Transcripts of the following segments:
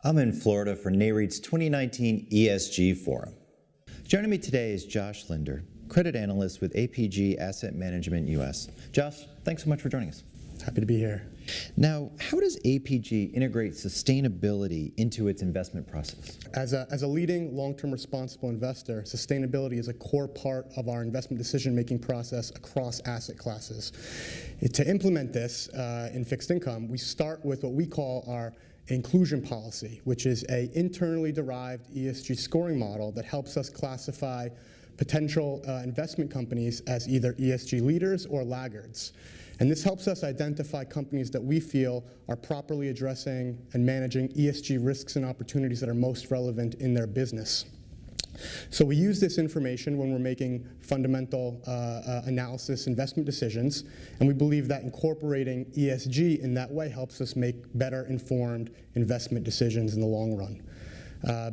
I'm in Florida for Nareit's 2019 ESG Forum. Joining me today is Josh Linder, credit analyst with APG Asset Management US. Josh, thanks so much for joining us. Happy to be here. Now, how does APG integrate sustainability into its investment process? As a leading long-term responsible investor, sustainability is a core part of our investment decision-making process across asset classes. To implement this in fixed income, we start with what we call our inclusion policy, which is an internally derived ESG scoring model that helps us classify potential investment companies as either ESG leaders or laggards. And this helps us identify companies that we feel are properly addressing and managing ESG risks and opportunities that are most relevant in their business. So we use this information when we're making fundamental analysis investment decisions, and we believe that incorporating ESG in that way helps us make better informed investment decisions in the long run.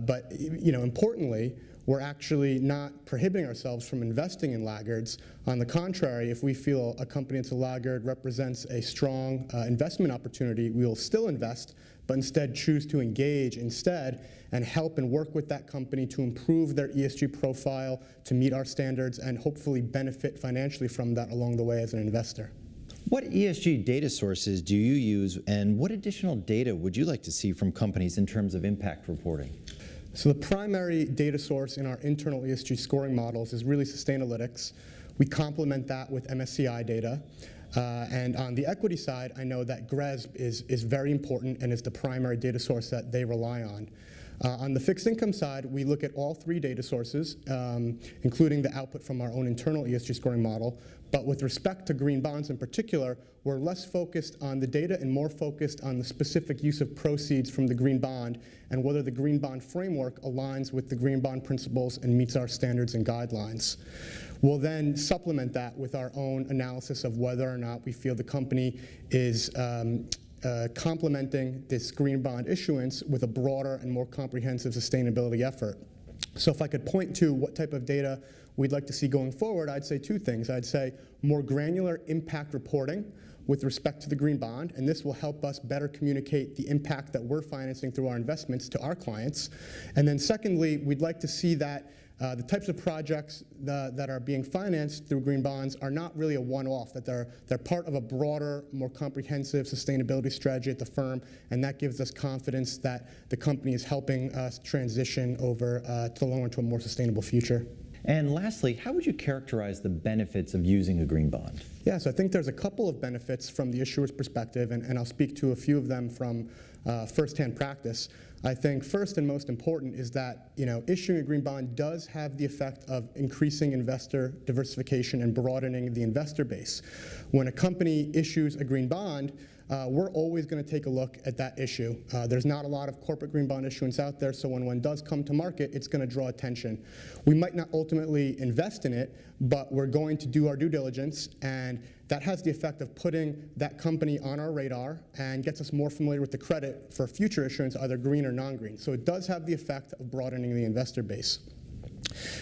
But importantly, we're actually not prohibiting ourselves from investing in laggards. On the contrary, if we feel a company that's a laggard represents a strong investment opportunity, we will still invest, but instead choose to engage instead and help and work with that company to improve their ESG profile, to meet our standards, and hopefully benefit financially from that along the way as an investor. What ESG data sources do you use, and what additional data would you like to see from companies in terms of impact reporting? So the primary data source in our internal ESG scoring models is really Sustainalytics. We complement that with MSCI data. And on the equity side, I know that GRESB is very important and is the primary data source that they rely on. On the fixed income side, we look at all three data sources, including the output from our own internal ESG scoring model. But with respect to green bonds in particular, we're less focused on the data and more focused on the specific use of proceeds from the green bond and whether the green bond framework aligns with the green bond principles and meets our standards and guidelines. We'll then supplement that with our own analysis of whether or not we feel the company is complementing this green bond issuance with a broader and more comprehensive sustainability effort. So if I could point to what type of data we'd like to see going forward, I'd say two things. I'd say more granular impact reporting with respect to the green bond, and this will help us better communicate the impact that we're financing through our investments to our clients. And then secondly, we'd like to see that the types of projects that are being financed through green bonds are not really a one-off, that they're part of a broader, more comprehensive sustainability strategy at the firm, and that gives us confidence that the company is helping us transition over to the long run to a more sustainable future. And lastly, how would you characterize the benefits of using a green bond? Yeah, so I think there's a couple of benefits from the issuer's perspective, and I'll speak to a few of them from firsthand practice. I think first and most important is that issuing a green bond does have the effect of increasing investor diversification and broadening the investor base. When a company issues a green bond, we're always going to take a look at that issue. There's not a lot of corporate green bond issuance out there, so when one does come to market, it's going to draw attention. We might not ultimately invest in it, but we're going to do our due diligence, and that has the effect of putting that company on our radar and gets us more familiar with the credit for future issuance, either green or non-green. So it does have the effect of broadening the investor base.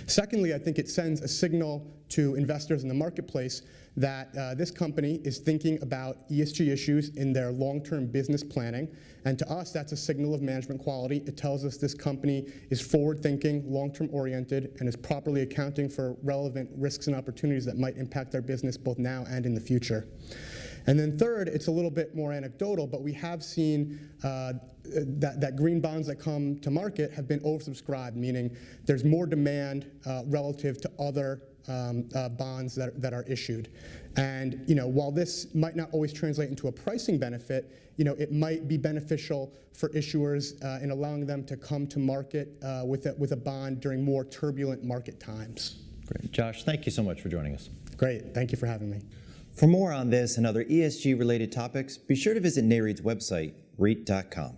Secondly, I think it sends a signal to investors in the marketplace that this company is thinking about ESG issues in their long-term business planning. And to us, that's a signal of management quality. It tells us this company is forward-thinking, long-term oriented, and is properly accounting for relevant risks and opportunities that might impact their business both now and in the future. And then third, it's a little bit more anecdotal, but we have seen that green bonds that come to market have been oversubscribed, meaning there's more demand relative to other bonds that are issued. And while this might not always translate into a pricing benefit, it might be beneficial for issuers in allowing them to come to market with a bond during more turbulent market times. Great. Josh, thank you so much for joining us. Great. Thank you for having me. For more on this and other ESG-related topics, be sure to visit Nareit's website, reit.com.